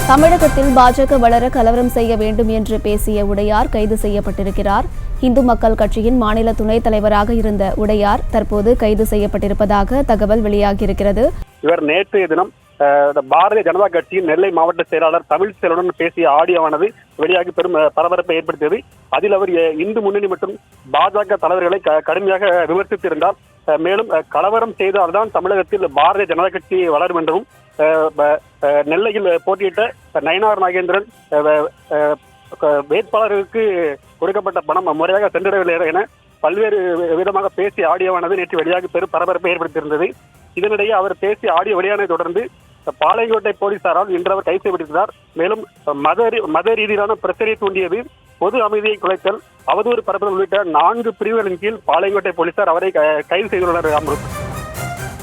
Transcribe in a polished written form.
தமிழகத்தில் பாஜக வளர கலவரம் செய்ய வேண்டும் என்று பேசிய உடையார் கைது செய்யப்பட்டிருக்கிறார். இந்து மக்கள் கட்சியின் மாநில துணைத் தலைவராக இருந்த உடையார் தற்போது கைது செய்யப்பட்டிருப்பதாக தகவல் வெளியாகியிருக்கிறது. இவர் நேற்றைய தினம் பாரதிய ஜனதா கட்சியின் நெல்லை மாவட்ட செயலாளர் தமிழ்ச்செல்வனுடன் பேசிய ஆடியோவானது வெளியாகி பெரும் பரபரப்பை ஏற்படுத்தியது. அதில் அவர் இந்து முன்னணி மற்றும் பாஜக தலைவர்களை கடுமையாக விமர்சித்திருந்தார். மேலும் கலவரம் செய்தால்தான் தமிழகத்தில் பாரதிய ஜனதா கட்சி வளரும் என்றும் நெல்லையில் போட்டியிட்ட நயினார் நாகேந்திரன் வேட்பாளர்களுக்கு கொடுக்கப்பட்ட பணம் முறையாக சென்றடவில்லை என பல்வேறு விதமாக பேசிய ஆடியோவானது நேற்று வெளியாகி பெரும் பரபரப்பை ஏற்படுத்தியிருந்தது. இதனிடையே அவர் பேசிய ஆடியோ வெளியானதை தொடர்ந்து பாளையங்கோட்டை போலீசாரால் இன்று அவர் கைது செய்யப்பட்டிருக்கிறார். மேலும் மத ரீதியிலான பிரச்சனையை தூண்டியது, பொது அமைதியை குலைத்தல், அவதூறு பரப்புதல் உள்ளிட்ட 4 பிரிவுகளின் கீழ் பாளையங்கோட்டை போலீசார் அவரை கைது செய்துள்ளனர்.